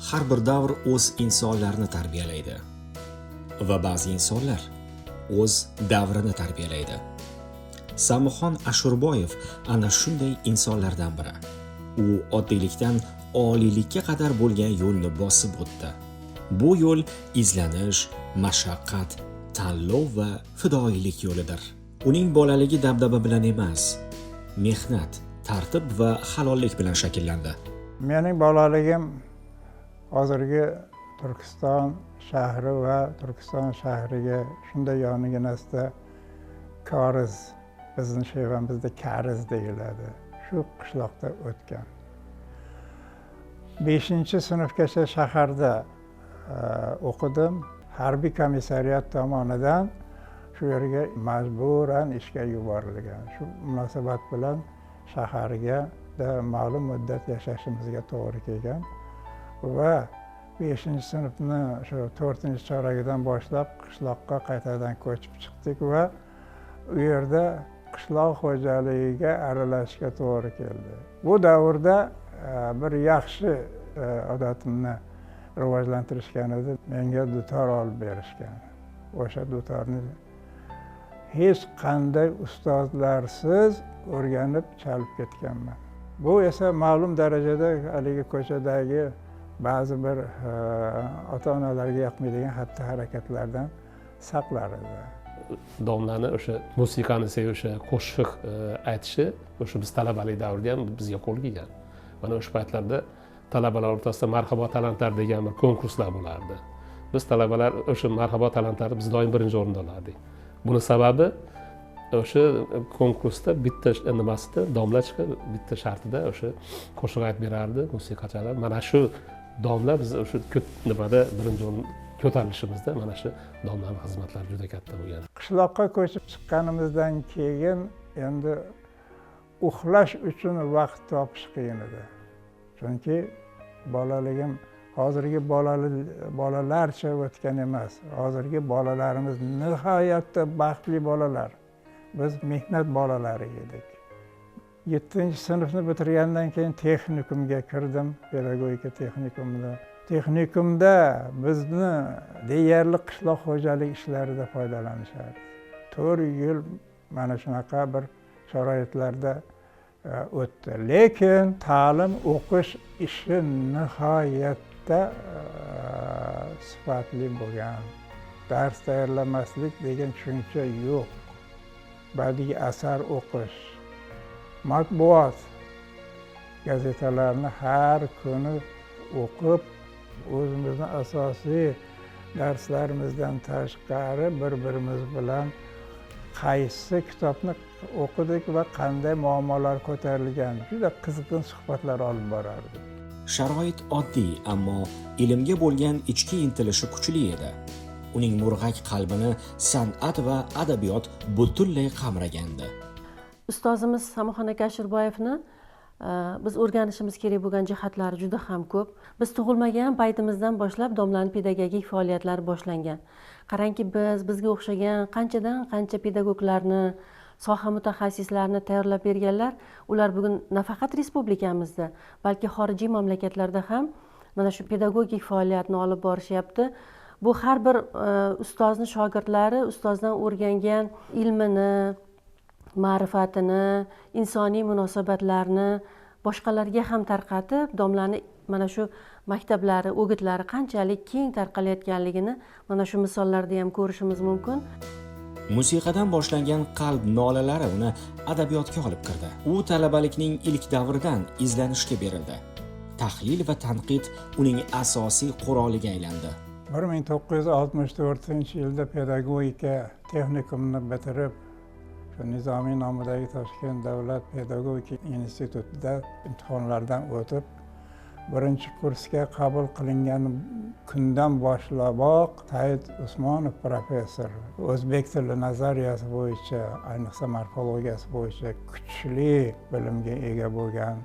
har bir davr o'z insonlarini tarbiyalaydi va ba'zi insonlar o'z davrini tarbiyalaydi. Samuxon Ashurboyev ana shunday insonlardan biri. U oddiylikdan oliylikka qadar bo'lgan yo'lni bosib o'tdi. Bu yo'l izlanish, mashaqqat, tanlov va fidoyilik yo'lidir. Uning bolaligi dabdaba bilan emas, mehnat, tartib va halollik bilan shakllandi. Mening bolaligim hozirgi Turkiston shahri va Turkiston shahriga shunday yoniginasida Kariz, bizning shehrimizda Kariz deyiladi. Shu qishloqda o'tgan. 5-sinfgacha shaharda o'qidim. Harbiy komissariyat tomonidan shu yerga majburan ishga yuborilgan. Shu munosabat bilan shaharga ma'lum muddat yashashimizga to'g'ri kelgan va 5-sinfni shu 4-choragidan boshlab qishloqqa qaytadan ko'chib chiqdik va u yerda qishloq xo'jaligiga aralashishga to'g'ri keldi. Bu davrda bir yaxshi odatimni rivojlantirishgan edi. Menga dutor olib berishgan. O'sha dutorni hech qanday ustozlarsiz o'rganib chalib ketganman. Bu esa ma'lum darajada haligi ko'chadagi ba'zi bir ota-onalarga yoqmaydigan xatti-harakatlardan saqlar edi. Domlani o'sha musiqani sevishi, qo'shiq aytishi o'sha biz talabalik davrida ham bizga qo'l kelgan. Mana o'sha paytlarda talabalar o'rtasida marhabo talantlar degan bir konkurslar bo'lardi. Biz talabalar o'sha marhabo talantlarni biz doim birinchi o'rinda olardik. Buni sababi o'sha konkursda bitta nimasida domla chiqib, bitta shartida o'sha qo'shiq aytib berardi, musiqachilar. Mana shu domla biz o'sha nimada birinchi o'rin ko'tarilishimizda mana shu domlaning xizmatlari juda katta bo'lgan. Qishloqqa ko'chib chiqqanimizdan keyin endi uxlash uchun vaqt topish qiyin edi. Chunki bolaligim hozirgi bolalarcha o'tgan emas. Hozirgi bolalarimiz nihoyatda baxtli bolalar. Biz mehnat bolalari edik. 7-sinfni bitirgandan keyin texnikumga kirdim, pedagogika texnikumida. Texnikumda bizni deyarli qishloq xo'jalik ishlarida foydalanishardi. 4 yil mana shunaqa bir sharoitlarda o'tdi. Lekin ta'lim o'qish ishi nihoyatda sifatli bo'lgan. Dars tayyorlamaslik degan tushuncha yo'q. Badiiy asar o'qish, matbuot gazetalarni har kuni o'qib, o'zimizni asosiy darslarimizdan tashqari bir-birimiz bilan qaysi kitobni o'qidik va qanday muammolar ko'tarilgan, juda qiziqarli suhbatlar olib borardik. Sharoit oddiy, ammo ilmga bo'lgan ichki intilishi kuchli edi. Uning murg'ak qalbini san'at va adabiyot butunlay qamragandi. Ustozimiz Samuxon aka Ashurboyevni biz o'rganishimiz kerak bo'lgan jihatlari juda ham ko'p. Biz tug'ilmagan paytimizdan boshlab domlaning pedagogik faoliyatlari boshlangan. Qarangki, bizga o'xshagan qanchadan qancha pedagoglarni, soha mutaxassislarini tayyorlab berganlar, ular bugun nafaqat respublikamizda, balki xorijiy mamlakatlarda ham mana shu pedagogik faoliyatni olib borishyapti. Bu har bir ustozni shogirdlari ustozdan o'rgangan ilmini, ma'rifatini, insoniy munosabatlarni boshqalarga ham tarqatib, domlani mana shu maktablari, o'gitlari qanchalik keng tarqalayotganligini mana shu misollarda ham ko'rishimiz mumkin. Musiqadan boshlangan qalb nolalari uni adabiyotga olib kirdi. U talabalikning ilk davridan izlanishga berildi. Tahlil va tanqid uning asosiy quroliga aylandi. 1964-yilda pedagogika texnikumini bitirib, Nizomiy nomidagi Toshkent davlat pedagogika institutida imtihonlardan o'tib, 1-kursga qabul qilingan kundan boshlaboq Said Usmonov professor o'zbek tili nazariyasi bo'yicha, ayniqsa morfologiyasi bo'yicha kuchli bilimga ega bo'lgan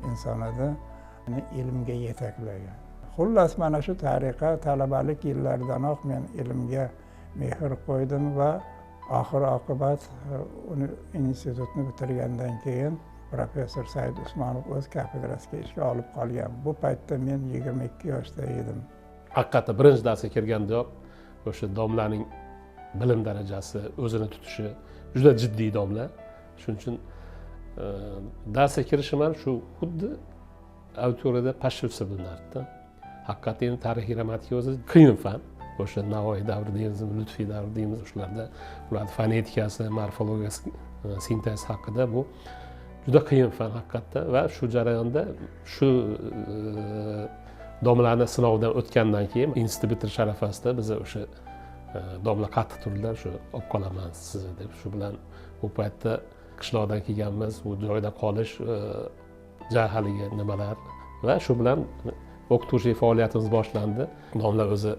inson edi. Ilmga yetaklagan. Xullas, mana shu tariqa talabalik yillardanoq men ilmga mehr qo'ydim va oxir oqibat uni institutni bitirgandan keyin professor Said Usmonov o'z kafedrasiga ishga olib qolgan. Bu paytda men 22 yoshda edim. Haqiqatda birinchi darsga kirgandayoq o'sha domlaning bilim darajasi, o'zini tutishi juda jiddiy domla. Shuning uchun darsga kirishim ham shu xuddi auditoriyada pashshivsa bo'lardi. Haqiqatda tarix grammatika o'zi qiyin fan. O'sha Navoiy davri deymiz, Lutfiy davri deymiz, shularda ularning fonetikasi, morfologiyasi, sintez haqida bu juda qiyin fan haqiqatda va shu jarayonda shu domlarni sinovdan o'tgandan keyin institut bitirish arafasida biz o'sha domla qattiq turdilar, shu olib qolaman sizni deb. Shu bilan u paytda qishloqdan kelganmiz, u joyda qolish jahligi nimalar va shu bilan o'qituvchilik faoliyatimiz boshlandi. Domla o'zi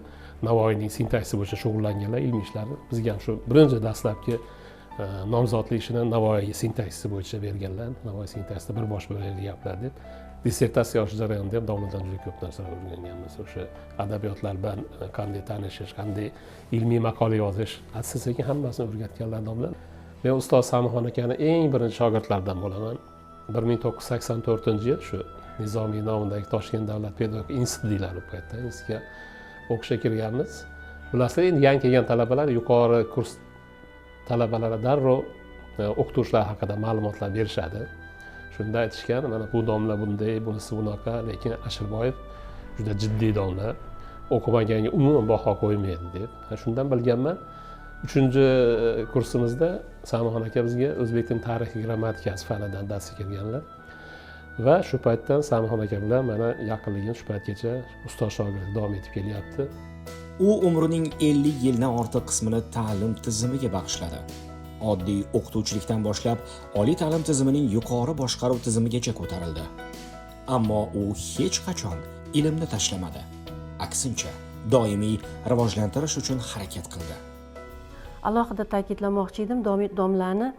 Navoiyning sintaksisi bo'yicha shug'ullanganlar, ilmiy ishlari. Bizga ham shu birinchi dastlabki nomzodlik ishini Navoiy sintaksisi bo'yicha berganlar. Navoiy sintaksida bir bosh bo'ladi gaplar deb. Dissertatsiya yosh jarayonida ham domladan juda ko'p narsalar o'rganganmiz. O'sha adabiyotlar bilan qanday tanishish, qanday ilmiy maqola yozish, asta-sekin hammasini o'rgatganlar domla. Men ustoz Samixon akani eng birinchi shogirdlaridan bo'laman. 1984-yil shu Nizomiy nomidagi Toshkent davlat pedagogika instituti deyiladi bu paytda. Institutga o'qishga kirganmiz. Bilasizlar, endi yangi kelgan talabalar yuqori kurs talabalari darrov o'qituvchilar haqida ma'lumotlar berishadi. Shunda aytishgan, mana bu domla bunday, bunisi bunaqa, lekin Ashirboyev juda jiddiy domla, o'qimaganga umuman baho qo'ymaydi deb. Shundan bilganman. 3-kursimizda Samixon aka bizga o'zbek tili tarixi grammatikasi fanidan darsga kirganlar. Va shu paytdan Samixon aka bilan mana yaqinligim shu paytgacha ustoz shogirdlik davom etib kelyapti. U umrining 50 yildan ortiq qismini ta'lim tizimiga bag'ishladi. Oddiy o'qituvchilikdan boshlab oliy ta'lim tizimining yuqori boshqaruv tizimigacha ko'tarildi. Ammo u hech qachon ilmni tashlamadi. Aksincha, doimiy rivojlantirish uchun harakat qildi. Alohida ta'kidlamoqchi edim domlani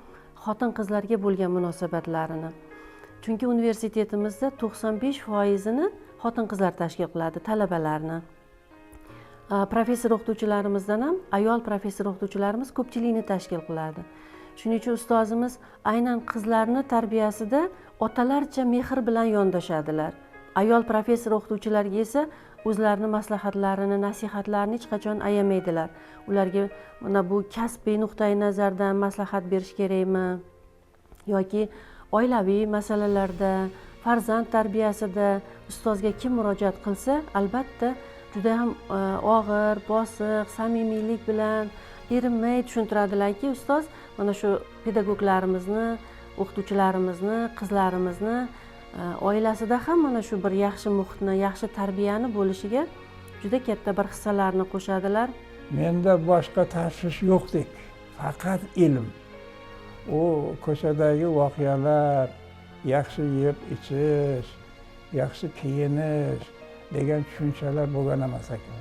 xotin-qizlarga bo'lgan munosabatlarini. Chunki universitetimizda 95%ni xotin-qizlar tashkil qiladi, talabalarni. Professor o'qituvchilarimizdan ham ayol professor o'qituvchilarimiz ko'pchilikni tashkil qiladi. Shuning uchun ustozimiz aynan qizlarni tarbiyasida otalarcha mehr bilan yondashadilar. Ayol professor o'qituvchilarga esa o'zlarini maslahatlarini, nasihatlarini hech qachon ayamaydilar. Ularga mana bu kasbiy nuqtai nazardan maslahat berish kerakmi yoki oilaviy masalalarda, farzand tarbiyasida ustozga kim murojaat qilsa, albatta juda ham og'ir, bosiq, samimiylik bilan erinmay tushuntiradilarki, ustoz mana shu pedagoglarimizni, o'qituvchilarimizni, qizlarimizni oilasida ham mana shu bir yaxshi muhitni, yaxshi tarbiyani bo'lishiga juda katta bir hissalarni qo'shadilar. Menda boshqa tashvish yo'qdek, faqat ilm. U ko'chadagi voqealar, yaxshi yeb ichish, yaxshi kiyinish degan tushunchalar bo'lgan emas ekan.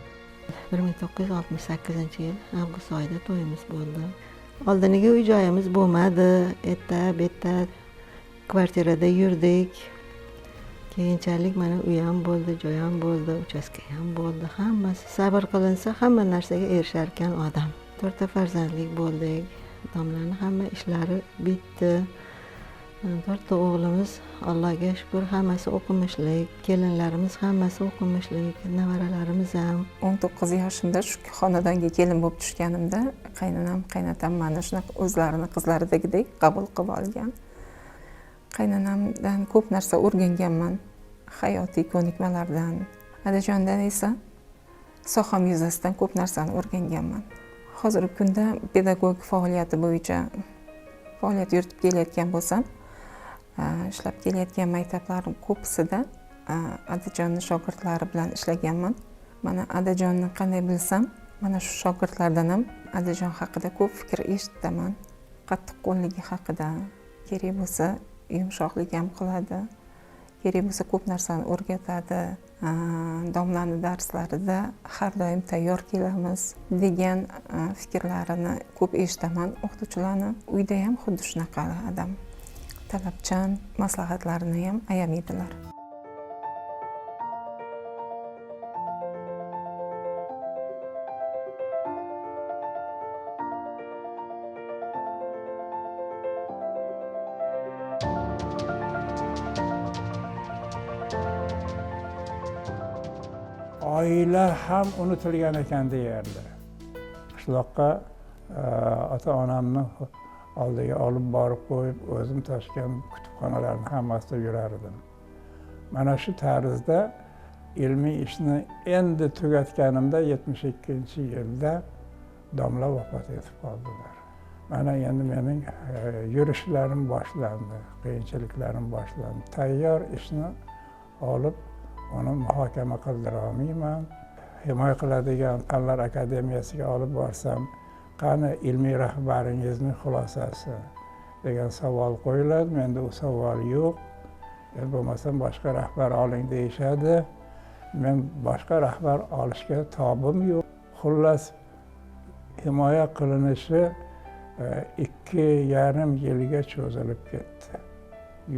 1968-yil avgust oyida to'yimiz bo'ldi. Oldiniga uy joyimiz bo'lmadi. Erta betda kvartirada yurdik. Keyinchalik mana uy ham bo'ldi, joy ham bo'ldi, uchastka ham bo'ldi. Hammasi sabr qilinsa hamma narsaga erishar ekan odam. 4 farzandlik bo'ldik. Domlarning hamma ishlari bitdi. 4 o'g'limiz, Allohga shukr, hammasi o'qimishli, kelinlarimiz hammasi o'qimishli, nevaralarimiz ham. 19 yoshimda shu xonadonga kelin bo'lib tushganimda, qaynonam, qaynotam meni shunaqa o'zlarini qizlaridagidek qabul qilib olgan. Qaynonamdan ko'p narsa o'rganganman, hayotiy ko'nikmalardan. Adajondan esa soham yuzasidan ko'p narsani o'rganganman. Hozirgi kunda pedagogik faoliyati bo'yicha faoliyat yuritib kelayotgan bo'lsam, ishlab kelayotgan maktablarim ko'pisida Adajonning shogirdlari bilan ishlaganman. Mana Adajonni qanday bilsam, mana shu shogirdlardan ham Adajon haqida ko'p fikr eshitaman. Qattiqqo'lligi haqida, kerak bo'lsa yumshoqlik ham qiladi, kerak bo'lsa ko'p narsani o'rgatadi. Domlani darslarida har doim tayyor kelamiz degan fikrlarini ko'p eshitaman o'qituvchilarni. Uyda ham xuddi shunaqa odam. Talabchan, maslahatlarini ham ayamaydilar. oila ham unutilgan ekan deyardi. Qishloqqa ota onamni oldiga olib borib qo'yib, o'zim Toshkent kutubxonalarini hammasida yurar edim. Mana shu tarzda ilmiy ishni endi tugatganimda 72-yilda domla vafot etib qoldilar. Mana endi mening yurishlarim boshlandi, qiyinchiliklarim boshlandi. Tayyor ishni olib, uni muhokama qildira olmayman. Himoya qiladigan Fanlar akademiyasiga olib borsam, qani ilmiy rahbaringizning xulosasi degan savol qo'yiladi. Menda u savol yo'q. Bo'lmasam boshqa rahbar oling deyishadi. Men boshqa rahbar olishga tobim yo'q. Xullas, himoya qilinishi 2,5 yilga cho'zilib ketdi.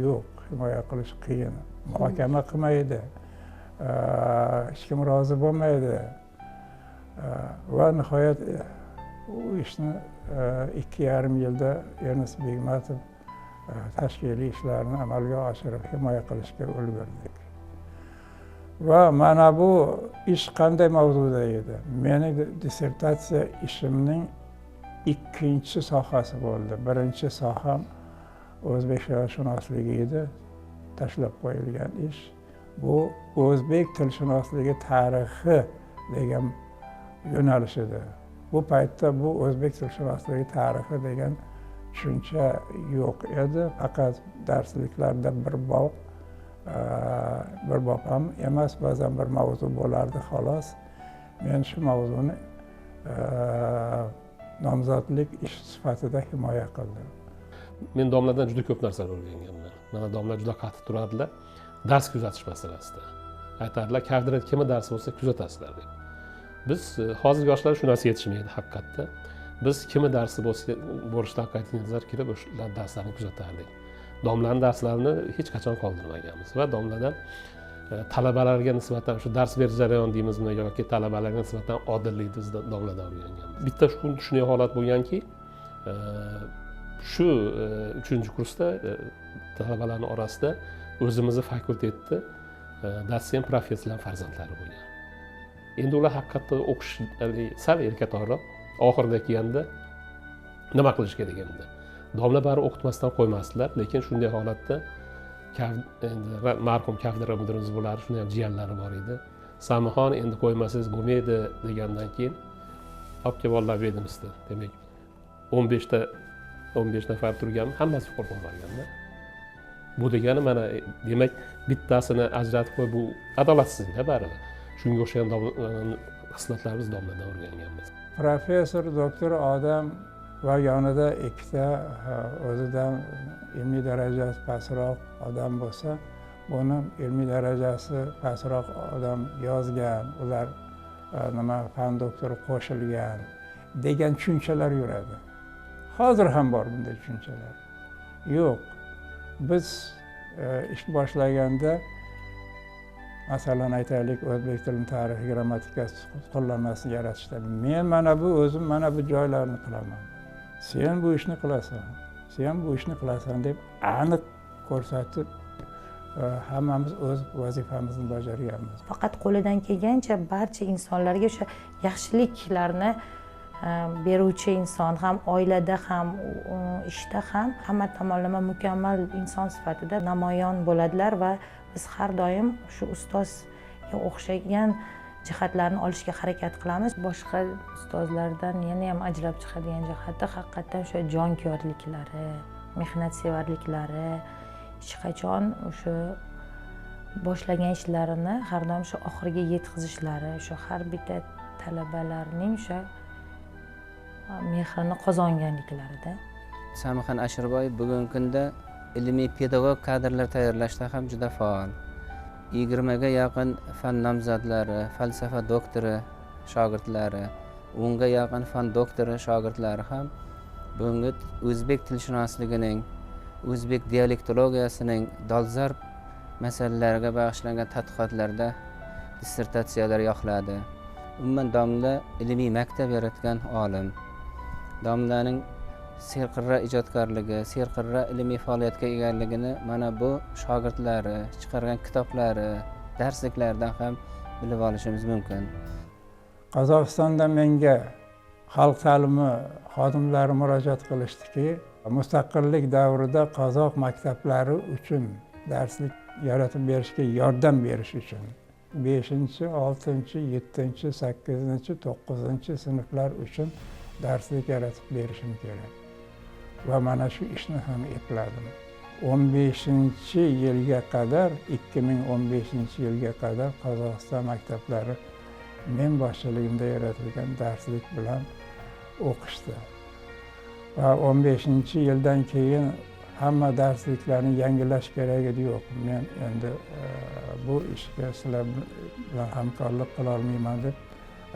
Yo'q, himoya qilish qiyin. Muhokama qilmaydi. Hech kim rozi bo'lmaydi. Va nihoyat u ishni 2,5 yilda Ernest Begmatov tashkiliy ishlarni amalga oshirib himoya qilishga ulgurdik. Va mana bu ish qanday mavzuda edi? Mening dissertatsiya ishimning ikkinchi sohasi bo'ldi. Birinchi soham o'zbek shunosligi edi, tashlab qo'yilgan ish. Bu o'zbek tilshunosligi tarixi degan yo'nalish edi. Bu paytda bu o'zbek tilshunosligi tarixi degan tushuncha yo'q edi. Faqat darsliklarda bir bob ham emas, ba'zan bir mavzu bo'lardi xolos. Men shu mavzuni nomzodlik ish sifatida himoya qildim. Men domladan juda ko'p narsalar o'rganganman. Mana domla juda qattiq turadilar dars kuzatish masalasida. Aytadilar, kafedrada kimni darsi bo'lsa kuzatasizlar deb. Biz hozir yoshlar shu narsaga yetishmaydi haqiqatda. Biz kimni darsi bo'lishidan qat'iy nazar kelib o'sha darslarni kuzatardik. Domlaning darslarini hech qachon qoldirmaganmiz va domladan talabalarga nisbatan shu dars berish jarayon deymizmi yoki talabalarga nisbatan odillikni biz domladan o'rganganmiz. Bitta shunday holat bo'lganki, shu 3-kursda talabalarning orasida o'zimizni fakultetda dotsent professorlar farzandlari bo'lgan. Endi ular haqiqatda o'qish sal erkatorroq, oxirida kelganda nima qilish kerak endi? Domla bari o'qitmasdan qo'ymasdilar, lekin shunday holatda marhum kafedra mudirimiz bo'lar, shunday ham jiyanlari bor edi. Samixon endi qo'ymasangiz bo'lmaydi degandan keyin olib kelib bolalar berdim-sizda. Demak, 15 nafar turgan, hammasi qo'rqib qolganda. Bu degani mana demak bittasini ajratib qo'y, bu adolatsizlik baribir. Shunga o'xshagan xislatlarni biz domladan o'rganganmiz. Professor, doktor odam va yonida ikkita o'zidan ilmiy darajasi pastroq odam bo'lsa, buni ilmiy darajasi pastroq odam yozgan, ular fan doktori qo'shilgan degan tushunchalar yuradi. Hozir ham bor bunday tushunchalar. Yo'q. Biz ish boshlaganda, masalan aytaylik, o'zbek tilining tarixi, grammatikasi qo'llanmasini yaratishda men mana bu joylarni qilaman. Sen bu ishni qilasan. Sen bu ishni qilasan deb aniq ko'rsatib hammamiz o'z vazifamizni bajarganmiz. Faqat qo'lidan kelgancha barcha insonlarga o'sha yaxshiliklarni beruvchi inson, ham oilada ham ishda ham hamma tomonlama mukammal inson sifatida namoyon bo'ladilar va biz har doim shu ustozga o'xshagan jihatlarni olishga harakat qilamiz. Boshqa ustozlardan yana ham ajrab chiqadigan jihati haqiqatdan o'sha jonkuyarliklari, mehnatsevarliklari, hech qachon o'sha boshlagan ishlarini har doim shu oxiriga yetkazishlari, shu har bitta talabalarning o'sha mehrini qozonganliklarida. Samixon Ashurboyev bugungi kunda ilmiy pedagog kadrlar tayyorlashda ham juda faol. 20 ga yaqin fan nomzodlari, falsafa doktori shogirdlari, 10 ga yaqin fan doktori shogirdlari ham bugungi o'zbek tilshunosligining, o'zbek dialektologiyasining dolzarb masalalariga bag'ishlangan tadqiqotlarda dissertatsiyalar yoqladi. Umuman domla ilmiy maktab yaratgan olim. Domlaning serqirra ijodkorligi, serqirra ilmiy faoliyatga egaligini mana bu shogirdlari chiqargan kitoblari, darsliklaridan ham bilib olishimiz mumkin. Qozog'istonda menga xalq ta'limi xodimlari murojaat qilishdiki, mustaqillik davrida qozoq maktablari uchun darslik yaratib berishga yordam berish uchun 5, 6, 7, 8, 9 sinflar uchun darslik yaratib berishim kerak. Va mana shu ishni ham epladim. 15-yilga qadar, 2015-yilga qadar Qozog'iston maktablari men boshchiligimda yaratilgan darslik bilan o'qishdi. Va 15-yildan keyin hamma darsliklarni yangilash kerak edi, yo'q. Men endi bu ishga sizlar bilan hamkorlik qila olmayman deb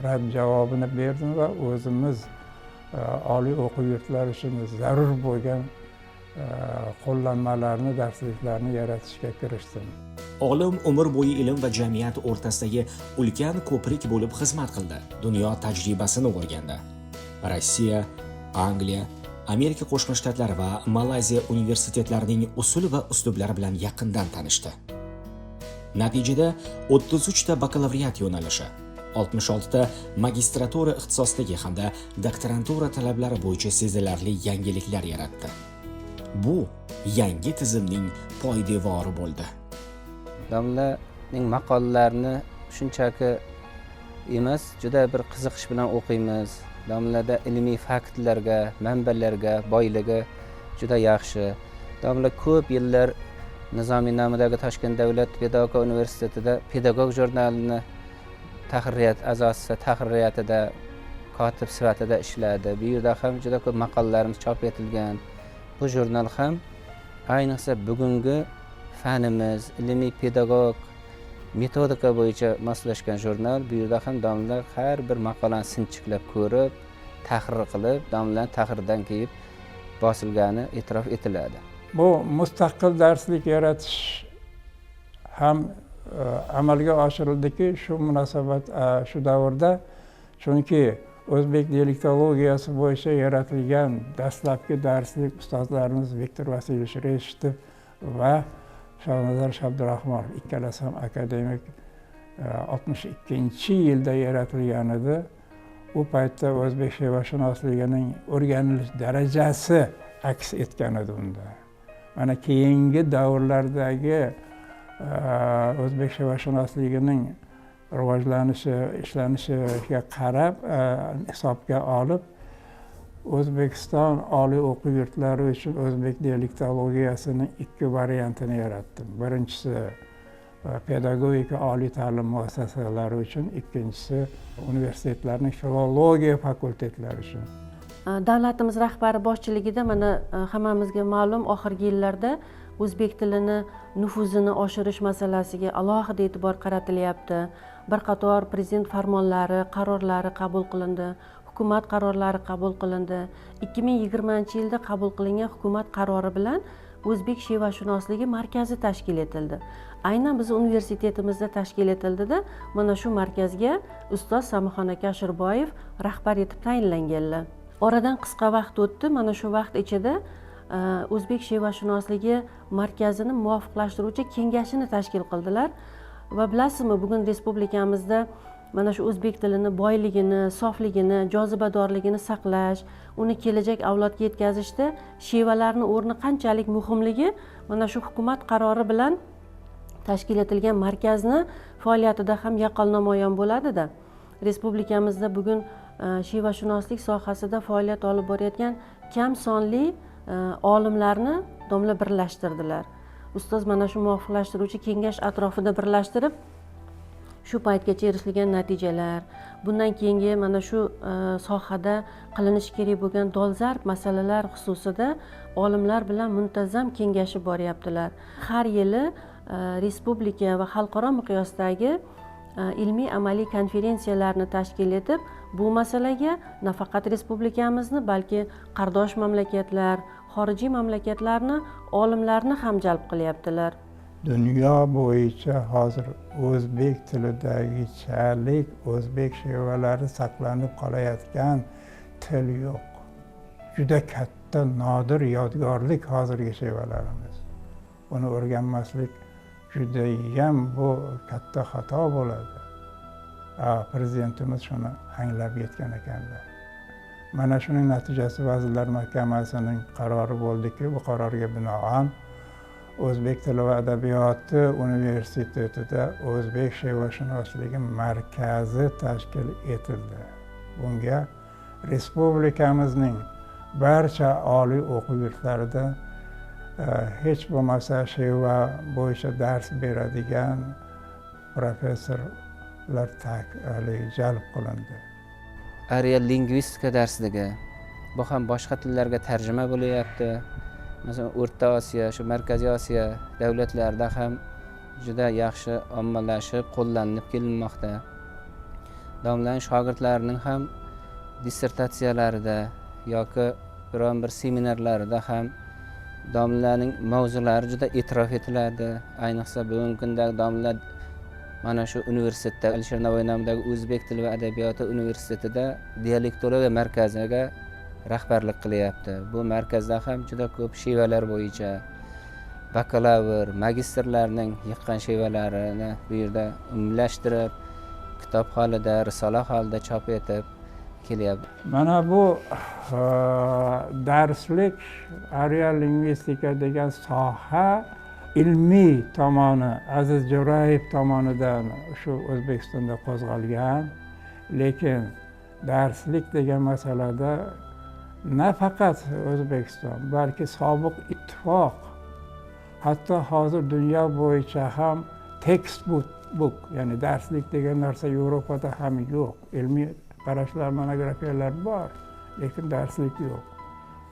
rad javobini berdim va o'zimiz oliy o'quv yurtlari uchun zarur bo'lgan qo'llanmalarni, darsliklarni yaratishga kirishdim. Olim umr bo'yi ilm va jamiyat o'rtasidagi ulkan ko'prik bo'lib xizmat qildi. Dunyo tajribasini o'rgandi. Rossiya, Angliya, Amerika Qo'shma Shtatlari va Malayziya universitetlarining usul va uslublari bilan yaqindan tanishdi. Natijada 33 ta bakalavriat yo'nalishi, 66 ta magistratura ixtisosligi hamda doktorantura talablari bo'yicha sezilarli yangiliklar yaratdi. Bu yangi tizimning poydevori bo'ldi. Domlaning maqollalarini shunchaki emas, juda bir qiziqish bilan o'qiymiz. Domlada ilmiy faktlarga, manbalarga boyligi juda yaxshi. Domla ko'p yillar Nizomiy nomidagi Toshkent davlat pedagogika universitetida pedagog jurnalini tahririyat a'zosi tahririyatida kotib sifatida ishladi. Bu yerda ham juda ko'p maqolalarimiz chop etilgan. Bu jurnal ham ayniqsa bugungi fanimiz, ilmiy pedagog metodika bo'yicha moslashgan jurnal. Bu yerda ham domlalar har bir maqolani sinchiklab ko'rib, tahrir qilib, domlalar tahrirdan keyin bosilgani e'tirof etiladi. Bu mustaqil darslik yaratish ham amalga oshirildiki, shu munosabat shu davrda, chunki o'zbek dialektologiyasi bo'yicha yaratilgan dastlabki darslik ustozlarimiz Viktor Vasilyevich Reshtov va Shohnazar Shabdurahmonov ikkalasi ham akademik 62-yilda yaratilgan edi. U paytda o'zbek she'rvashunosligining o'rganilish darajasi aks etgan edi unda. Mana keyingi davrlardagi o'zbek she'rvashunosligining rivojlanishi, ishlanishiga qarab hisobga olib, O'zbekiston oliy o'quv yurtlari uchun o'zbek dialektologiyasining 2 variantini yaratdim. Birinchisi pedagogika oliy ta'lim muassasalari uchun, ikkinchisi universitetlarning filologiya fakultetlari uchun. Davlatimiz rahbari boshchiligida mana hammamizga ma'lum, oxirgi yillarda o'zbek tilini nufuzini oshirish masalasiga alohida e'tibor qaratilyapti. Bir qator prezident farmonlari, qarorlari qabul qilindi. Hukumat qarorlari qabul qilindi. 2020-yilda qabul qilingan hukumat qarori bilan o'zbek she'rvashunosligi markazi tashkil etildi. Aynan biz universitetimizda tashkil etildida, mana shu markazga ustoz Samixon aka Ashirboyev rahbar etib tayinlanganlar. Oradan qisqa vaqt o'tdi. Mana shu vaqt ichida o'zbek she'rvashunosligi markazini muvofiqlashtiruvchi kengashini tashkil qildilar va bilasizmi, bugun respublikamizda mana shu o'zbek tilini boyligini, sofligini, jozibadorligini saqlash, uni kelajak avlodga yetkazishda shevalarning o'rni qanchalik muhimligi mana shu hukumat qarori bilan tashkil etilgan markazni faoliyatida ham yaqqol namoyon bo'ladi-da. Respublikamizda bugun shevashunoslik sohasida faoliyat olib borayotgan kam sonli olimlarni domla birlashtirdilar. Ustoz mana shu muvofiqlashtiruvchi kengash atrofida birlashtirib, shu paytgacha erishilgan natijalar, bundan keyingi mana shu sohada qilinishi kerak bo'lgan dolzarb masalalar xususida olimlar bilan muntazam kengashib boryaptilar. Har yili respublika va xalqaro miqyosdagi ilmiy amaliy konferensiyalarni tashkil etib, bu masalaga nafaqat respublikamizni, balki qardosh mamlakatlar, xorijiy mamlakatlarni, olimlarni ham jalb qilyaptilar. Dunyo bo'yicha hozir o'zbek tilidagichalik o'zbek she'rvalari saqlanib qolayotgan til yo'q. Juda katta nodir yodgorlik hozirgi she'rvalarimiz. Buni o'rganmaslik judayam bu katta xato bo'ladi. prezidentimiz shuni anglab yetgan ekanlar. Mana shuning natijasi Vazirlar Mahkamasining qarori bo'ldiki, bu qarorga binoan O'zbek tili va adabiyoti universitetida O'zbek she'rvashunosligi markazi tashkil etildi. Bunga respublikamizning barcha oliy o'quv yurtlarida hech bo'lmasa she'va bo'yicha dars beradigan professorlar jalb qilindi. Arial lingvistika darsligi bu ham boshqa tillarga tarjima bo'lyapti. Masalan, O'rta Osiyo, shu Markaziy Osiyo davlatlarida ham juda yaxshi ommalashib, qo'llanib kelinmoqda. Domlaning shogirdlarining ham dissertatsiyalarida yoki biron bir seminarlarida ham domlaning mavzulari juda e'tirof etiladi. Ayniqsa bugungi kunda domla mana shu universitetda, Alisher Navoiy nomidagi O'zbek tili va adabiyoti universitetida dialektologiya markaziga rahbarlik qilyapti. Bu markazda ham juda ko'p she'valar bo'yicha bakalavr, magistrlarning yiqqan she'valarini bu yerda umumlashtirib, kitob holida, risola holida chop etib kelyapti. Mana bu darslik arial lingvistika degan soha ilmiy tomoni Aziz Jo'rayev tomonidan shu O'zbekistonda qo'zg'algan, lekin darslik degan masalada nafaqat O'zbekiston, balki sobiq ittifoq, hatto hozir dunyo bo'yicha ham textbook, ya'ni darslik degan narsa Yevropada ham yo'q. Ilmiy qarashlar, monografiyalar bor, lekin darslik yo'q.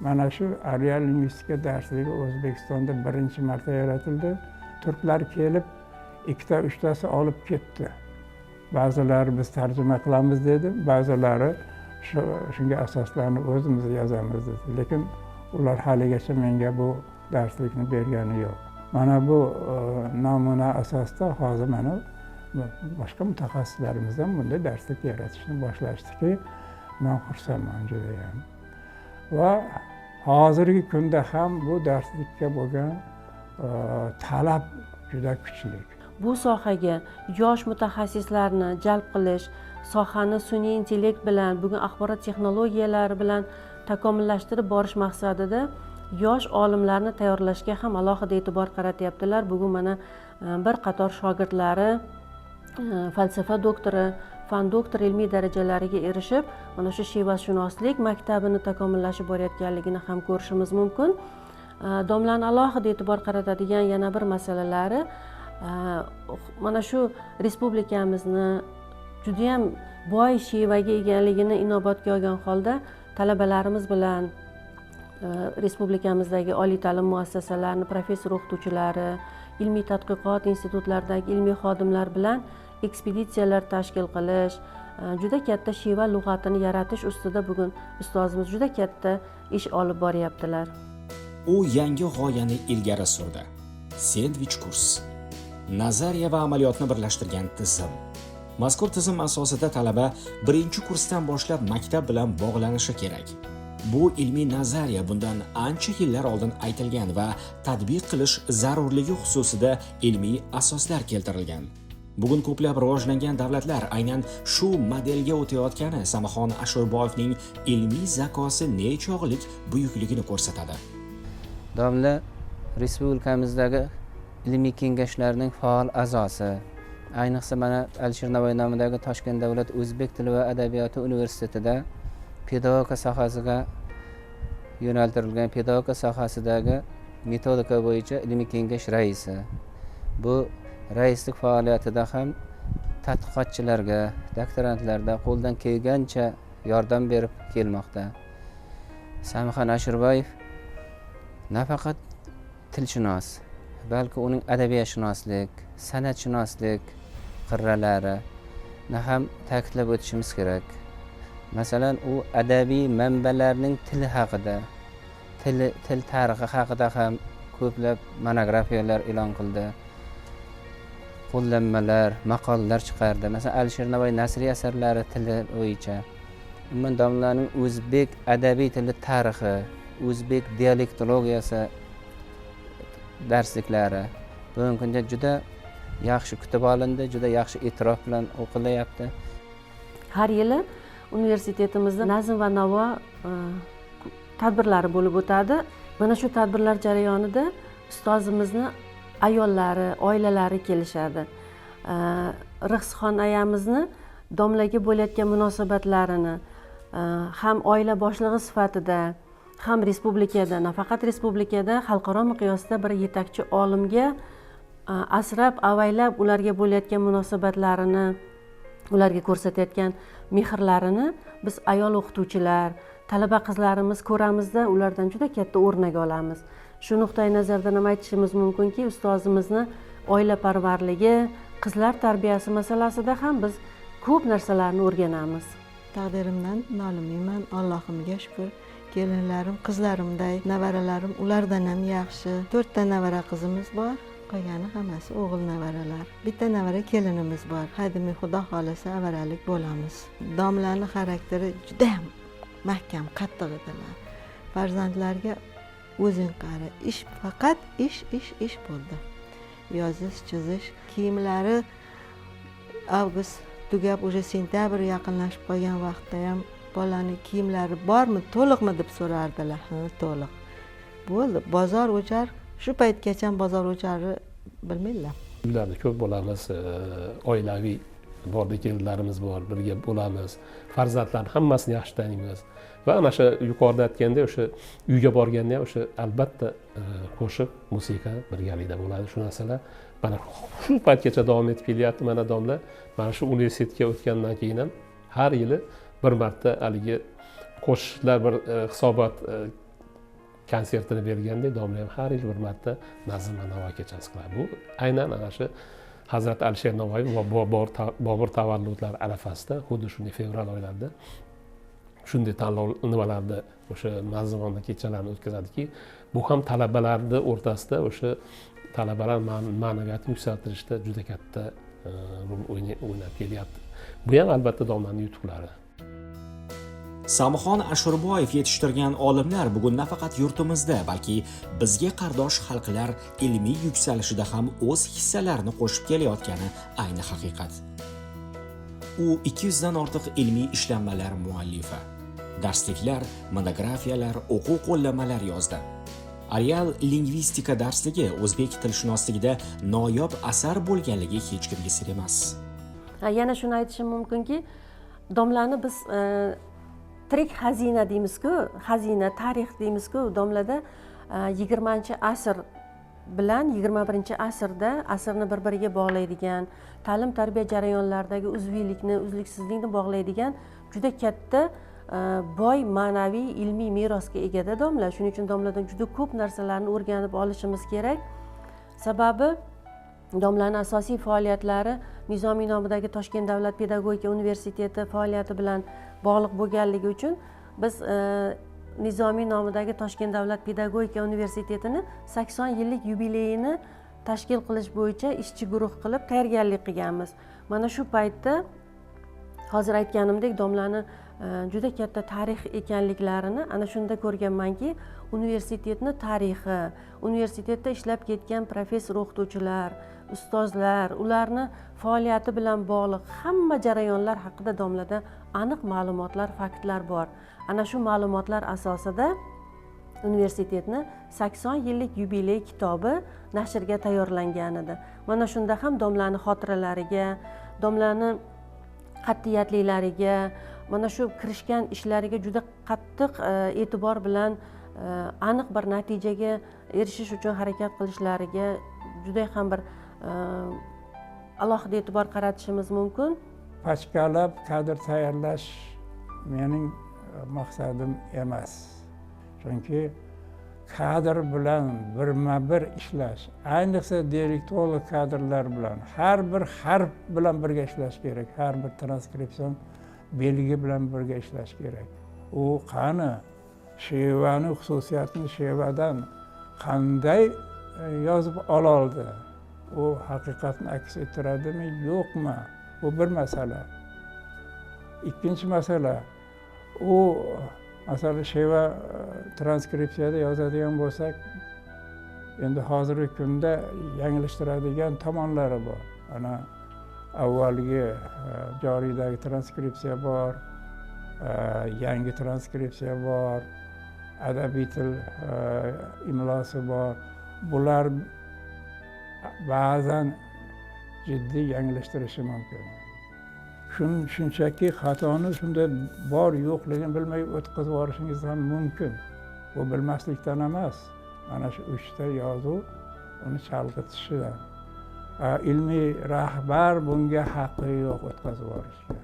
Mana shu arial lingvistika darsligi O'zbekistonda birinchi marta yaratildi. Turklar kelib, 2-3tasi olib ketdi. Ba'zilari biz tarjima qilamiz dedi, ba'zilari shunga asoslanib o'zimiz yozamiz dedi. Lekin ular haligacha menga bu darslikni bergani yo'q. Mana bu namuna asosida hozir mana boshqa mutaxassislarimiz ham bunday darslik yaratishni boshlashdiki, men xursandman judayam. Va hozirgi kunda ham bu darslikka bo'lgan talab juda kuchli. Bu sohaga yosh mutaxassislarni jalb qilish, sohani sun'iy intellekt bilan, bugun axborot texnologiyalari bilan takomillashtirib borish maqsadida yosh olimlarni tayyorlashga ham alohida e'tibor qaratyaptilar. Bugun mana bir qator shogirdlari falsafa doktori, fan doktori ilmiy darajalariga erishib, mana shu she'vashunoslik maktabini takomillashib borayotganligini ham ko'rishimiz mumkin. Domlaning alohida e'tibor qaratadigan yana bir masalalari mana shu respublikamizni judayam boy she'vaga egaligini inobatga olgan holda talabalarimiz bilan respublikamizdagi oliy ta'lim muassasalarini professor o'qituvchilari, ilmiy tadqiqot institutlaridagi ilmiy xodimlar bilan ekspeditsiyalar tashkil qilish, juda katta she'va lug'atini yaratish ustida bugun ustozimiz juda katta ish olib boryaptilar. U yangi g'oyani ilgari surdi. Sendvich kurs. Nazariya va amaliyotni birlashtirgan tizim. Mazkur tizim asosida talaba birinchi kursdan boshlab maktab bilan bog'lanishi kerak. Bu ilmiy nazariya bundan ancha yillar oldin aytilgan va tatbiq qilish zarurligi xususida ilmiy asoslar keltirilgan. Bugun ko'plab rivojlangan davlatlar aynan shu modelga o'tayotgani Samaxon Ashurboyevning ilmiy zakosi nechog'lik buyukligini ko'rsatadi. Domla respublikamizdagi ilmiy kengashlarning faol a'zosi. Ayniqsa mana Alisher Navoiy nomidagi Toshkent davlat o'zbek tili va adabiyoti universitetida pedagogika sohasiga yo'naltirilgan pedagogika sohasidagi metodika bo'yicha ilmiy kengash raisi. Bu raislik faoliyatida ham tadqiqotchilarga, doktorantlarga qo'ldan kelgancha yordam berib kelmoqda. Samaxon Ashurboyev nafaqat tilshunos, balki uning adabiyatshunoslik, san'atshunoslik qirralarini ham ta'kidlab o'tishimiz kerak. Masalan, u adabiy manbalarning tili haqida, til tarixi haqida ham ko'plab monografiyalar e'lon qildi. Qo'llanmalar, maqolalar chiqardi. Masalan, Alisher Navoiy nasriy asarlari tili bo'yicha. Umuman domlaning o'zbek adabiy tili tarixi, o'zbek dialektologiyasi darsliklari bugungi kunda juda yaxshi kutib olindi, juda yaxshi e'tirof bilan o'qilyapti. Har yili universitetimizda nazm va navo tadbirlari bo'lib o'tadi. Mana shu tadbirlar jarayonida ustozimizni ayollari, oilalari kelishadi. Rixsixon ayamizni domlaga bo'layotgan munosabatlarini ham oila boshlig'i sifatida, ham respublikada, nafaqat respublikada, xalqaro miqyosda bir yetakchi olimga asrab, avaylab ularga bo'layotgan munosabatlarini, ularga ko'rsatayotgan mehrlarini biz ayol o'qituvchilar, talaba qizlarimiz ko'ramizda, ulardan juda katta o'rnak olamiz. Shu nuqtai nazardan ham aytishimiz mumkinki, ustozimizni oilaparvarligi, qizlar tarbiyasi masalasida ham biz ko'p narsalarni o'rganamiz. Taqdirimdan nolimayman, Allohimga shukr. Kelinlarim qizlarimday, nevaralarim ulardan ham yaxshi. 4 ta nevara qizimiz bor, qolgani hammasi o'g'il nevaralar. Bitta nevara kelinimiz bor. Hadimi Xudo xolasa avaralik bo'lamiz. Domlaning xarakteri juda ham mahkam, qattiq edilar. Farzandlarga o'zing qara, ish faqat ish bo'ldi. Yozish, chizish, kiyimlari avgust tugab, o'sha sentabr yaqinlashib qolgan vaqtda ham bolani kiyimlari bormi, to'liqmi deb so'rardilar. Ha, to'liq. Bo'ldi. Bozor o'char, shu paytgacha bozor o'chari bilmaydilar. Uylarda ko'p bo'lamiz, oilaviy bordi kelinlarimiz bor, birga bo'lamiz. Farzandlarni hammasini yaxshi taniymiz. Va ana shu yuqorida aytganda o'sha uyga borganda o'sha albatta qo'shiq, musiqa birgalikda bo'ladi. Shu narsalar mana shu paytgacha davom etib kelyapti. Mana domla mana shu universitetga o'tgandan keyin ham har yili bir marta haligi qo'shiqlar bir hisobot konsertini berganda domla ham har yil bir marta nazm va navo kechasi qiladi. Bu aynan ana shu Hazrat Alisher Navoiy va Bobur tavalludlari arafasida, xuddi shunday fevral oylarida shunday tanlov nimalarda o'sha nazmona kechalarni o'tkazadiki, bu ham talabalarni o'rtasida o'sha talabalar ma'naviyatini yuksaltirishda juda katta rol o'ynab kelyapti. Bu ham albatta domlaning yutuqlari. Samuxon Ashurboyev yetishtirgan olimlar bugun nafaqat yurtimizda, balki bizga qardosh xalqlar ilmiy yuksalishida ham o'z hissalarini qo'shib kelayotgani ayni haqiqat. U 200 dan ortiq ilmiy ishlanmalar muallifi, darsliklar, monografiyalar, o'quv qo'llanmalar yozdi. Arial lingvistika darsligi o'zbek tilshunosligida noyob asar bo'lganligi hech kimga sir emas. Yana shuni aytishim mumkinki, domlani biz tirik xazina deymiz-ku, xazina, tarix deymiz-ku, domlada 20-asr bilan 21-asrda asrni bir-biriga bog'laydigan, ta'lim-tarbiya jarayonlaridagi uzviylikni, uzluksizlikni bog'laydigan juda katta boy ma'naviy ilmiy merosga egada domla. Shuning uchun domladan juda ko'p narsalarni o'rganib olishimiz kerak. Sababi domlaning asosiy faoliyatlari Nizomiy nomidagi Toshkent davlat pedagogika universiteti faoliyati bilan bog'liq bo'lganligi uchun biz Nizomiy nomidagi Toshkent davlat pedagogika universitetini 80 yillik yubileyini tashkil qilish bo'yicha ishchi guruh qilib tayyorgarlik qilganmiz. Mana shu paytda hozir aytganimdek domlani juda katta tarix ekanliklarini ana shunda ko'rganmanki, universitetni tarixi, universitetda ishlab ketgan professor o'qituvchilar, ustozlar, ularni faoliyati bilan bog'liq hamma jarayonlar haqida domlada aniq ma'lumotlar, faktlar bor. Ana shu ma'lumotlar asosida universitetni 80 yillik yubiley kitobi nashrga tayyorlangan edi. Mana shunda ham domlani xotiralariga, domlani qat'iyatliklariga, mana shu kirishgan ishlariga juda qattiq e'tibor bilan aniq bir natijaga erishish uchun harakat qilishlariga juda ham bir alohida e'tibor qaratishimiz mumkin. Pachkalab kadr tayyorlash mening maqsadim emas. Chunki kadr bilan birma-bir ishlash, ayniqsa dialektolog kadrlar bilan har bir harf bilan birga ishlash kerak, har bir transkripsion belgi bilan birga ishlash kerak. U qani shevani xususiyatini shevadan qanday yozib ololdi? U haqiqatni aks ettiradimi, yo'qmi? Bu bir masala. Ikkinchi masala, u masalan sheva transkripsiyada yozadigan bo'lsak, endi hozirgi kunda yanglishtiradigan tomonlari bor. Ana avvalgi joriydagi transkripsiya bor, yangi transkripsiya bor, adabiy til imlosi bor. Bular ba'zan jiddiy yanglishtirishi mumkin. Shunchaki xatoni shunda bor yo'qligini bilmay o'tkazib yuborishingiz ham mumkin. Bu bilmaslikdan emas. Mana shu 3 ta yozuv uni chalg'itishidan. Ilmiy rahbar bunga haqqi yo'q o'tkazib yuborishga.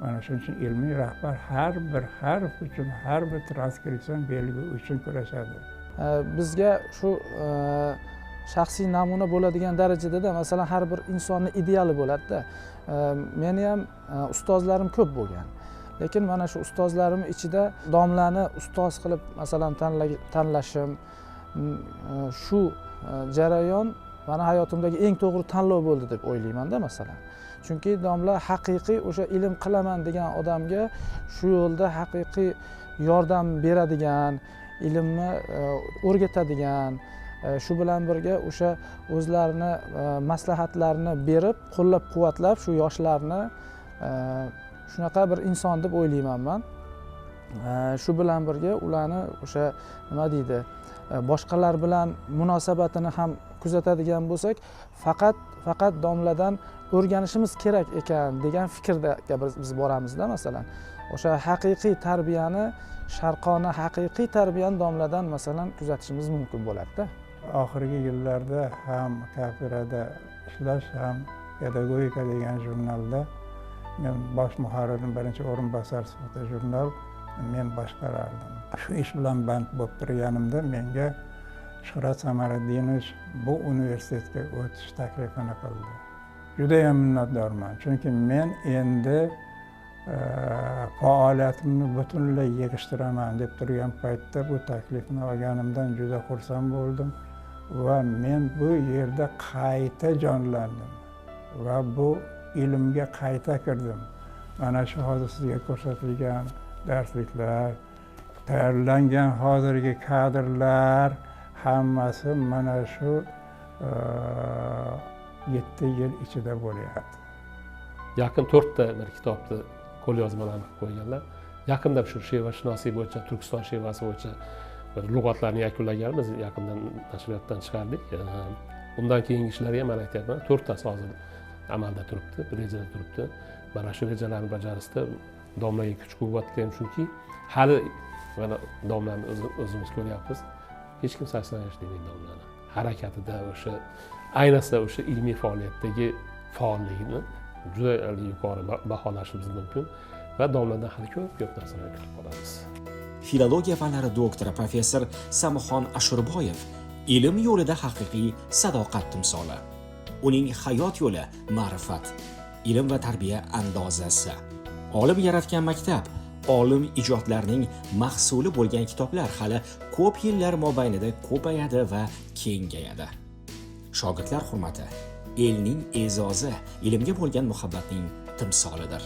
Mana shuning uchun ilmiy rahbar har bir harf uchun, har bir transkripsiya belgi uchun kurashadi. Bizga shu shaxsiy namuna bo'ladigan darajada masalan har bir insonni ideali bo'ladi-da. Meni ham ustozlarim ko'p bo'lgan. Lekin mana shu ustozlarim ichida domlani ustoz qilib masalan tanlashim, shu jarayon mani hayotimdagi eng to'g'ri tanlov bo'ldi deb o'ylayman-da masalan. Chunki domla haqiqiy o'sha ilm qilaman degan odamga shu yo'lda haqiqiy yordam beradigan, ilmni o'rgatadigan, shu bilan birga o'sha o'zlarini maslahatlarini berib, qo'llab-quvvatlab shu yoshlarni shunaqa bir inson deb o'ylayman men. Shu bilan birga ularni o'sha nima deydi, boshqalar bilan munosabatini ham kuzatadigan bo'lsak, faqat domladan o'rganishimiz kerak ekan degan fikrda biz boramizda masalan. O'sha haqiqiy tarbiyani, sharqona haqiqiy tarbiyani domladan masalan kuzatishimiz mumkin bo'ladi-da. Oxirgi yillarda ham kafedrada ishlash, ham pedagogika degan jurnalda men bosh muharrirning birinchi o'rinbosari sifatida jurnal men boshqarardim. Shu ish bilan band bo'lib turganimda menga Shuhrat Samaraddinov bu universitetga o'tish taklifini qildi. Juda ham minnatdorman, chunki men endi faoliyatimni butunlay yig'ishtiraman deb turgan paytda bu taklifni olganimdan juda xursand bo'ldim va men bu yerda qayta jonlandim va bu ilmga qayta kirdim. Mana shu hozir sizga ko'rsatilgan darsliklar, tayyorlangan hozirgi kadrlar hammasi mana shu 7 yil ichida bo'lyapti. Yaqin 4 ta bir kitobni qo'lyozmalarni qilib qo'yganlar. Yaqinda shu shevashunoslik bo'yicha, Turkiston shevasi bo'yicha bir lug'atlarni yakunlaganmiz, yaqindan nashriyotdan chiqardik. Undan keyingi ishlarga ham mana aytyapman, 4 tasi hozir amalda turibdi, rejada turibdi. Mana shu rejalarni bajarishda domlaga kuch-quvvat ham chunki hali mana domlani o'zimiz ko'ryapmiz. Hech kim sarsanash demaydi domlani. Harakatida o'sha ayniqsa o'sha ilmiy faoliyatdagi faolligini juda yuqori baholashimiz mumkin va domladan hali ko'p narsalar kutib qolamiz. Filologiya fanlari doktori professor Samuxon Ashurboyev ilm yo'lida haqiqiy sadoqat timsoli. Uning hayot yo'li ma'rifat, ilm va tarbiya andozasi. Olim yaratgan maktab, olim ijodlarining mahsuli bo'lgan kitoblar hali ko'p yillar mobaynida ko'payadi va kengayadi. Shogirdlar hurmati, elning e'zozi, ilmga bo'lgan muhabbatning timsolidir.